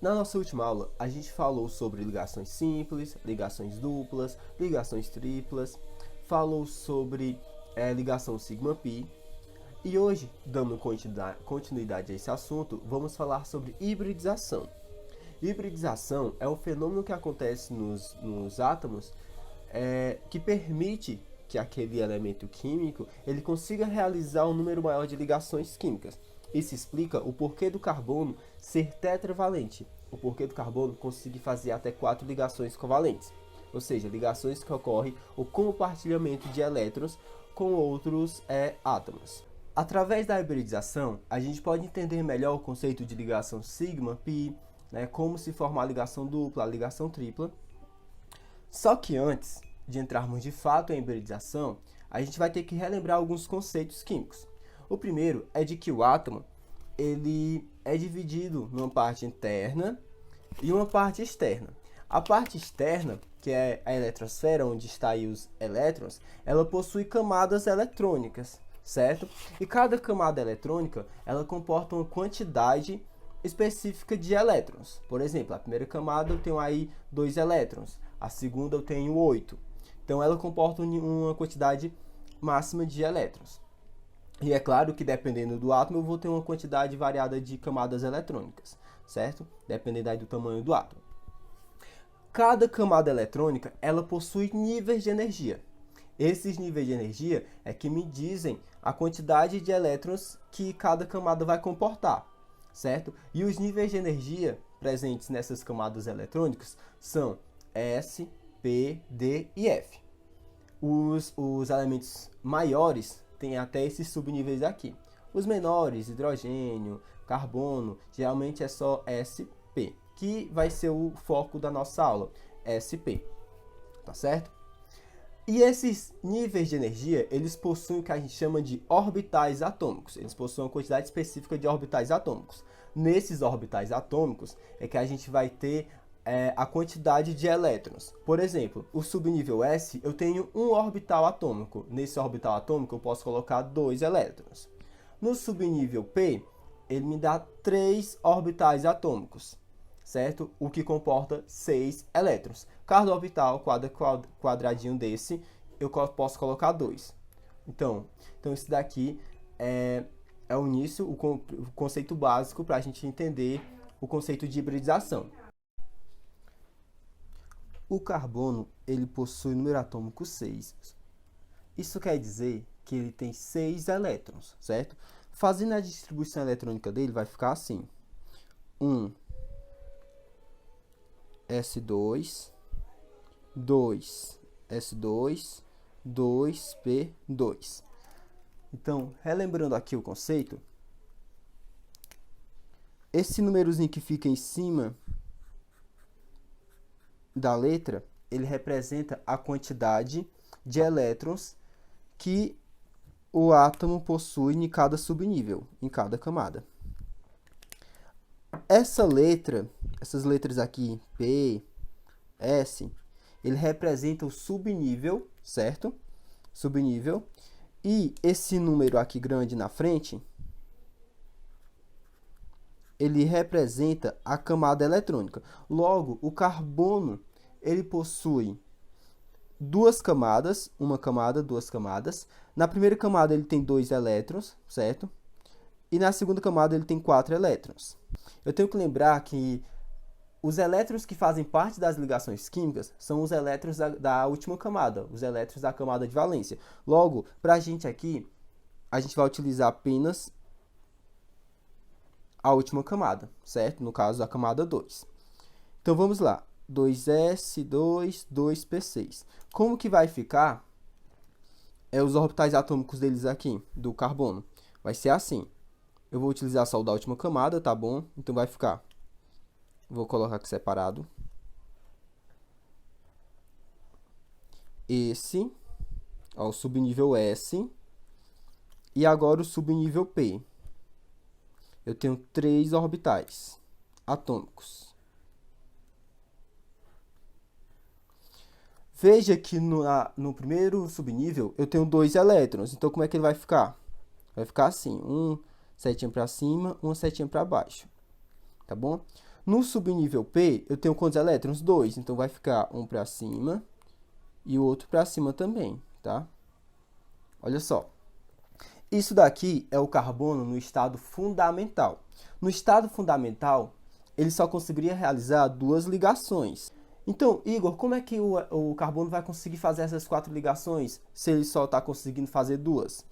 Na nossa última aula, a gente falou sobre ligações simples, ligações duplas, ligações triplas, falou sobre ligação sigma-pi, e hoje, dando continuidade a esse assunto, vamos falar sobre hibridização. Hibridização é um fenômeno que acontece nos átomos que permite que aquele elemento químico ele consiga realizar um número maior de ligações químicas. Isso explica o porquê do carbono ser tetravalente, o porquê do carbono conseguir fazer até 4 ligações covalentes, ou seja, ligações que ocorrem o compartilhamento de elétrons com outros átomos. Através da hibridização, a gente pode entender melhor o conceito de ligação sigma-pi, como se forma a ligação dupla, a ligação tripla. Só que antes de entrarmos de fato em hibridização, a gente vai ter que relembrar alguns conceitos químicos. O primeiro é de que o átomo ele é dividido numa parte interna e uma parte externa. A parte externa, que é a eletrosfera, onde estão aí os elétrons, ela possui camadas eletrônicas, certo? E cada camada eletrônica, ela comporta uma quantidade específica de elétrons. Por exemplo, a primeira camada eu tenho aí 2 elétrons, a segunda eu tenho 8. Então ela comporta uma quantidade máxima de elétrons. E é claro que dependendo do átomo eu vou ter uma quantidade variada de camadas eletrônicas, certo? Dependendo aí do tamanho do átomo. Cada camada eletrônica, ela possui níveis de energia. Esses níveis de energia é que me dizem a quantidade de elétrons que cada camada vai comportar, certo? E os níveis de energia presentes nessas camadas eletrônicas são S, P, D e F. Os elementos maiores têm até esses subníveis aqui. Os menores, hidrogênio, carbono, geralmente é só SP, que vai ser o foco da nossa aula, SP, tá certo? E esses níveis de energia, eles possuem o que a gente chama de orbitais atômicos. Eles possuem uma quantidade específica de orbitais atômicos. Nesses orbitais atômicos é que a gente vai ter a quantidade de elétrons. Por exemplo, o subnível S, eu tenho um orbital atômico. Nesse orbital atômico, eu posso colocar 2 elétrons. No subnível P, ele me dá 3 orbitais atômicos, certo? O que comporta 6 elétrons. Cada orbital, quadradinho desse, eu posso colocar 2. Então isso daqui é o início, o conceito básico para a gente entender o conceito de hibridização. O carbono, ele possui número atômico 6. Isso quer dizer que ele tem 6 elétrons, certo? Fazendo a distribuição eletrônica dele, vai ficar assim. 1 S2, 2 S2, 2 P2. Então, relembrando aqui o conceito, esse númerozinho que fica em cima da letra, ele representa a quantidade de elétrons que o átomo possui em cada subnível, em cada camada. Essas letras aqui, P, S, ele representa o subnível, certo? Subnível. E esse número aqui grande na frente, ele representa a camada eletrônica. Logo, o carbono, ele possui 2 camadas, uma camada, 2 camadas. Na primeira camada ele tem 2 elétrons, certo? E na segunda camada ele tem 4 elétrons. Eu tenho que lembrar que os elétrons que fazem parte das ligações químicas são os elétrons da última camada, os elétrons da camada de valência. Logo, para a gente aqui, a gente vai utilizar apenas a última camada, certo? No caso, a camada 2. Então, vamos lá. 2s, 2p6. Como que vai ficar os orbitais atômicos deles aqui, do carbono? Vai ser assim. Eu vou utilizar só o da última camada, tá bom? Então, vai ficar. Vou colocar aqui separado. Esse, ó, o subnível S. E agora o subnível P. Eu tenho 3 orbitais atômicos. Veja que no primeiro subnível eu tenho 2 elétrons. Então, como é que ele vai ficar? Vai ficar assim, um setinha para cima, uma setinha para baixo. Tá bom? No subnível P, eu tenho quantos elétrons? 2. Então, vai ficar um para cima e o outro para cima também, tá? Olha só. Isso daqui é o carbono no estado fundamental. No estado fundamental, ele só conseguiria realizar 2 ligações. Então, Igor, como é que o carbono vai conseguir fazer essas 4 ligações se ele só está conseguindo fazer 2?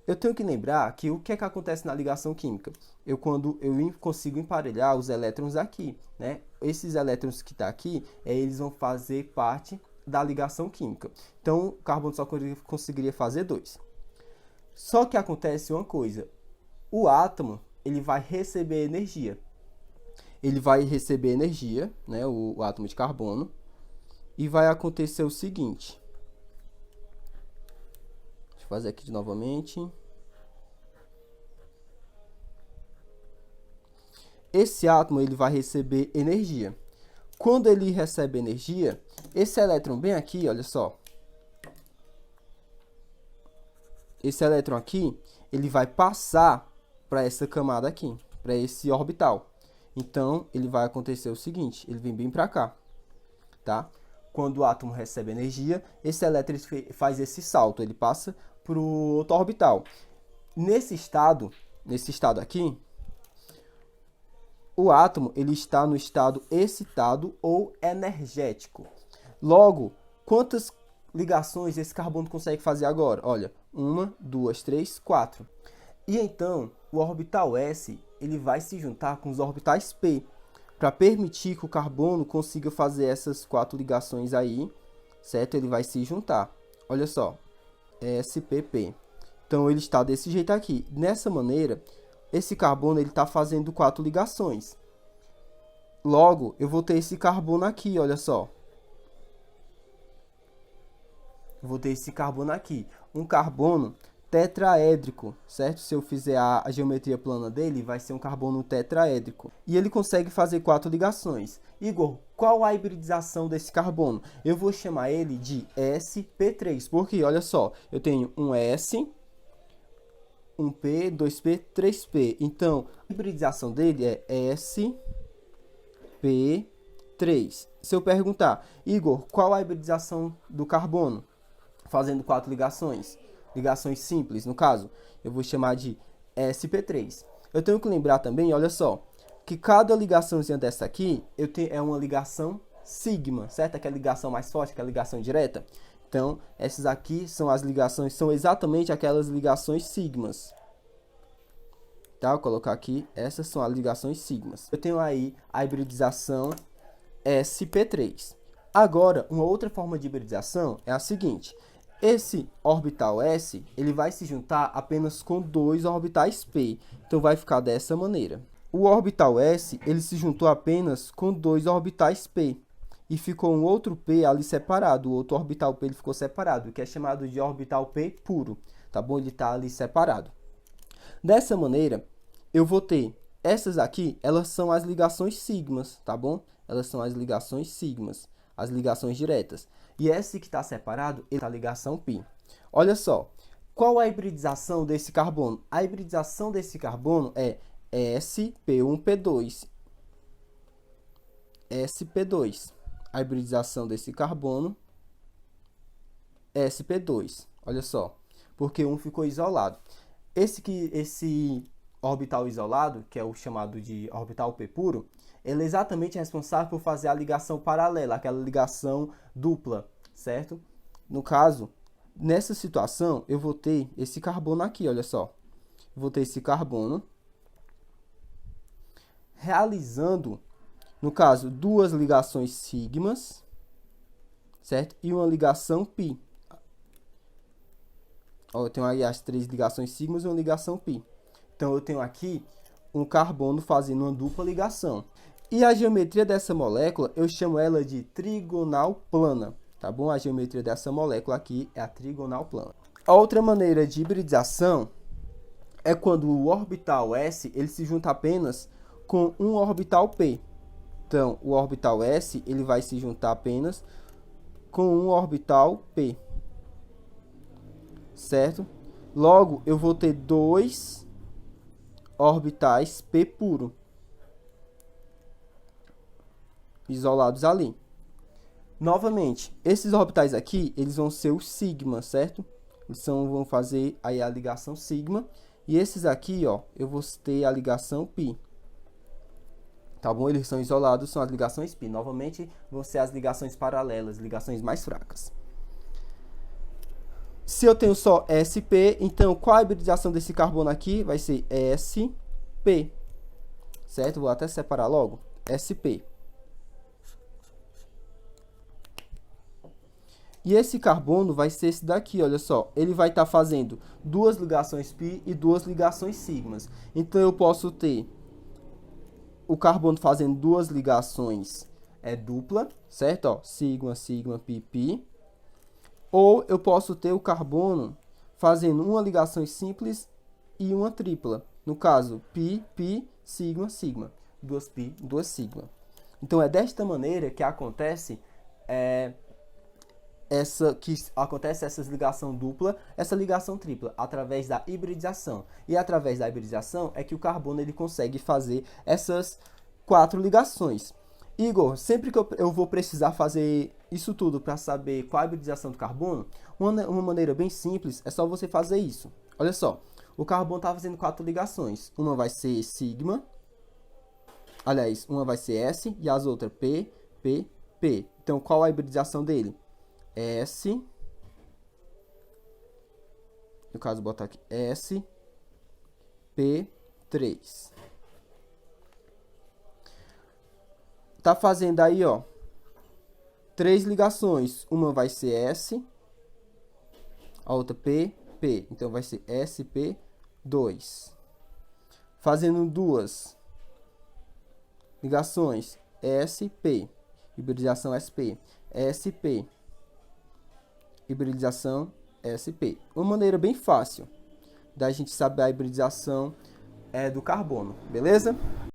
Eu tenho que lembrar que o que é que acontece na ligação química? Quando eu consigo emparelhar os elétrons aqui, né? Esses elétrons que estão aqui, eles vão fazer parte da ligação química. Então, o carbono só conseguiria fazer 2. Só que acontece uma coisa. O átomo, ele vai receber energia. Ele vai receber energia, né? O átomo de carbono. E vai acontecer o seguinte. Deixa eu fazer aqui novamente. Esse átomo, ele vai receber energia. Quando ele recebe energia, esse elétron bem aqui, olha só. Esse elétron aqui, ele vai passar para essa camada aqui, para esse orbital. Então, ele vai acontecer o seguinte, ele vem bem para cá, tá? Quando o átomo recebe energia, esse elétron faz esse salto, ele passa para o outro orbital. Nesse estado aqui, o átomo ele está no estado excitado ou energético. Logo, quantas ligações esse carbono consegue fazer agora? Olha, 1, 2, 3, 4. E então, o orbital S ele vai se juntar com os orbitais P, para permitir que o carbono consiga fazer essas 4 ligações aí, certo? Ele vai se juntar. Olha só, SPP. Então, ele está desse jeito aqui. Nessa maneira, esse carbono ele está fazendo 4 ligações. Logo, eu vou ter esse carbono aqui, olha só. Vou ter esse carbono aqui. Um carbono tetraédrico, certo? Se eu fizer a geometria plana dele, vai ser um carbono tetraédrico. E ele consegue fazer 4 ligações. Igor, qual a hibridização desse carbono? Eu vou chamar ele de sp3, porque, olha só, eu tenho um S, um P, 2P, 3P. Então, a hibridização dele é sp3. Se eu perguntar, Igor, qual a hibridização do carbono? Fazendo 4 ligações. Ligações simples, no caso, eu vou chamar de sp3. Eu tenho que lembrar também, olha só, que cada ligaçãozinha dessa aqui é uma ligação sigma, certo? Aquela ligação mais forte, aquela ligação direta. Então, essas aqui são as ligações, são exatamente aquelas ligações sigmas. Tá? Vou colocar aqui, essas são as ligações sigmas. Eu tenho aí a hibridização sp3. Agora, uma outra forma de hibridização é a seguinte. Esse orbital S, ele vai se juntar apenas com 2 orbitais P. Então, vai ficar dessa maneira. O orbital S, ele se juntou apenas com 2 orbitais P. E ficou um outro P ali separado. O outro orbital P ele ficou separado, que é chamado de orbital P puro. Tá bom? Ele está ali separado. Dessa maneira, eu vou ter essas aqui, elas são as ligações sigmas, tá bom? Elas são as ligações sigmas, as ligações diretas. E esse que está separado, ele está a ligação π. Olha só, qual a hibridização desse carbono? A hibridização desse carbono é sp1p2. sp2. A hibridização desse carbono, sp2. Olha só, porque um ficou isolado. Esse orbital isolado, que é o chamado de orbital P puro, ele é exatamente responsável por fazer a ligação paralela, aquela ligação dupla, certo? No caso, nessa situação, eu vou ter esse carbono aqui, olha só. Vou ter esse carbono realizando, no caso, 2 ligações sigmas, certo? E uma ligação π. Ó, eu tenho aí as 3 ligações sigmas e uma ligação π. Então, eu tenho aqui um carbono fazendo uma dupla ligação. E a geometria dessa molécula, eu chamo ela de trigonal plana, tá bom? A geometria dessa molécula aqui é a trigonal plana. A outra maneira de hibridização é quando o orbital S ele se junta apenas com um orbital P. Então, o orbital S ele vai se juntar apenas com um orbital P, certo? Logo, eu vou ter 2 orbitais P puro. isolados ali. Novamente, esses orbitais aqui, eles vão ser o sigma, certo? Eles vão fazer aí a ligação sigma. E esses aqui, ó, eu vou ter a ligação pi. Tá bom? Eles são isolados, são as ligações pi. Novamente, vão ser as ligações paralelas, ligações mais fracas. Se eu tenho só sp, então qual a hibridização desse carbono aqui? Vai ser sp. Certo? Vou até separar logo. sp. E esse carbono vai ser esse daqui, olha só. Ele vai estar fazendo duas ligações pi e duas ligações sigmas. Então, eu posso ter o carbono fazendo duas ligações dupla, certo? Ó, sigma, sigma, pi, pi. Ou eu posso ter o carbono fazendo uma ligação simples e uma tripla. No caso, pi, pi, sigma, sigma. Duas pi, duas sigma. Então, é desta maneira que acontece essa ligação dupla, essa ligação tripla, através da hibridização. E através da hibridização é que o carbono ele consegue fazer essas 4 ligações. Igor, sempre que eu vou precisar fazer isso tudo para saber qual a hibridização do carbono, uma maneira bem simples é só você fazer isso. Olha só, o carbono está fazendo 4 ligações. Uma vai ser sigma, aliás, uma vai ser S e as outras P, P, P. Então, qual a hibridização dele? S, no caso, botar aqui S, P3. Tá fazendo aí, ó, 3 ligações. Uma vai ser S, a outra P, P. Então, vai ser SP2. Fazendo 2 ligações, SP, hibridização SP, SP. Hibridização sp. Uma maneira bem fácil da gente saber a hibridização do carbono, beleza?